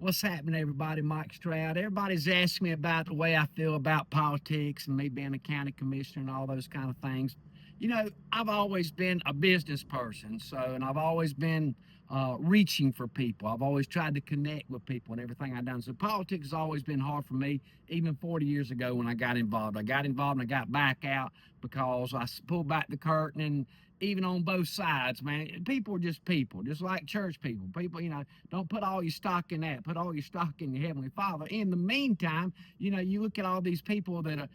What's happening, everybody? Mike Stroud. Everybody's asking me about the way I feel about politics and me being a county commissioner and all those kind of things. I've always been a business person, and I've always been reaching for people. I've always tried to connect with people and everything I've done. So politics has always been hard for me, even 40 years ago when I got involved. I got involved and I got back out because I pulled back the curtain and even on both sides, man, people are just people, just like church people. People, don't put all your stock in that. Put all your stock in your Heavenly Father. In the meantime, you look at all these people that,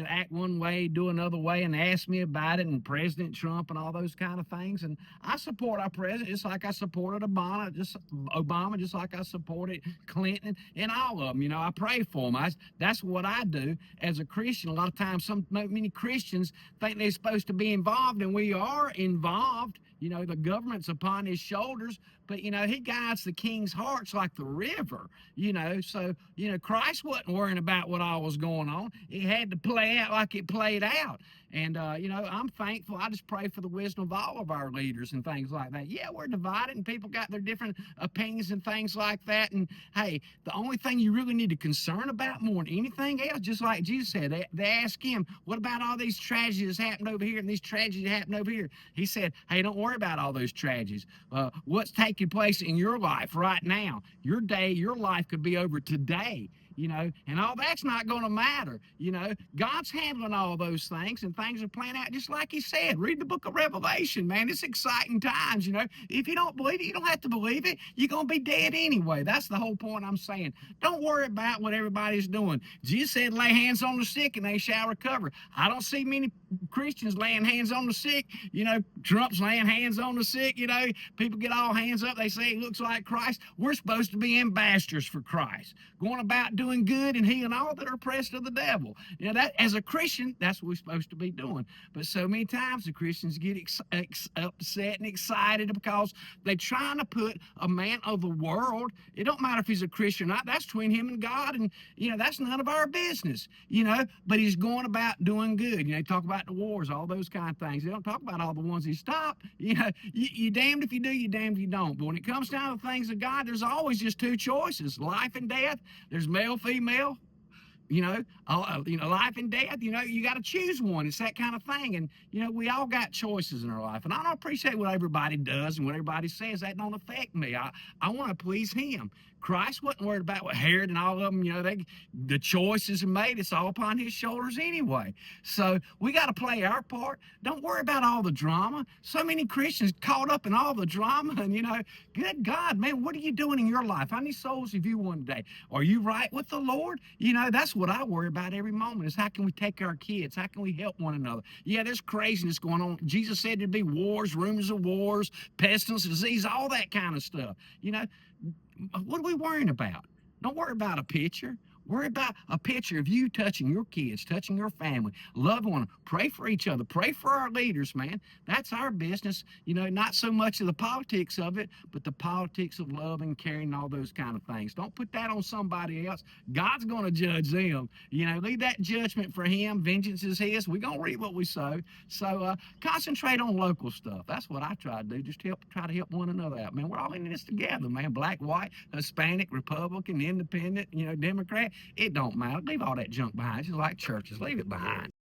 act one way, do another way, and ask me about it, and President Trump and all those kind of things. And I support our president just like I supported Obama, just like I supported Clinton and all of them. I pray for them. That's what I do as a Christian. A lot of times, many Christians think they're supposed to be involved, and we are involved. The government's upon his shoulders, but he guides the king's hearts like the river. So Christ wasn't worrying about what all was going on. It had to play out like it played out. And I'm thankful. I just pray for the wisdom of all of our leaders and things like that. Yeah, we're divided and people got their different opinions and things like that. And hey, the only thing you really need to concern about more than anything else, just like Jesus said, they asked him, what about all these tragedies happened over here and these tragedies happened over here? He said, hey, don't worry about all those tragedies. What's taking place in your life right now? Your day, your life could be over today. And all that's not going to matter. God's handling all those things, and things are playing out just like he said. Read the book of Revelation, man. It's exciting times. If you don't believe it, you don't have to believe it. You're going to be dead anyway. That's the whole point I'm saying. Don't worry about what everybody's doing. Jesus said, lay hands on the sick and they shall recover. I don't see many Christians laying hands on the sick. Trump's laying hands on the sick. People get all hands up. They say it looks like Christ. We're supposed to be ambassadors for Christ, going about doing good and healing all that are oppressed of the devil. That as a Christian, that's what we're supposed to be doing. But so many times the Christians get upset and excited because they're trying to put a man of the world. It don't matter if he's a Christian or not. That's between him and God, and that's none of our business. But he's going about doing good. They talk about the wars, all those kind of things. They don't talk about all the ones he stopped. You damned if you do, you damned if you don't. But when it comes down to things of God, there's always just two choices: life and death. There's male, female, life and death. You got to choose one. It's that kind of thing. And we all got choices in our life. And I don't appreciate what everybody does and what everybody says. That don't affect me. I want to please him. Christ wasn't worried about what Herod and all of them. The choices are made. It's all upon his shoulders anyway. So we got to play our part. Don't worry about all the drama. So many Christians caught up in all the drama. And good God, man, what are you doing in your life? How many souls have you won today? Are you right with the Lord? That's what I worry about every moment, is how can we take our kids? How can we help one another? Yeah, there's craziness going on. Jesus said there'd be wars, rumors of wars, pestilence, disease, all that kind of stuff. What are we worrying about? Don't worry about a picture. Worry about a picture of you touching your kids, touching your family, love one. Pray for each other. Pray for our leaders, man. That's our business. Not so much of the politics of it, but the politics of love and caring and all those kind of things. Don't put that on somebody else. God's going to judge them. Leave that judgment for him. Vengeance is his. We're going to reap what we sow. So concentrate on local stuff. That's what I try to do. Just try to help one another out, man. We're all in this together, man. Black, white, Hispanic, Republican, Independent, Democrat. It don't matter. Leave all that junk behind. Just like churches. Leave it behind.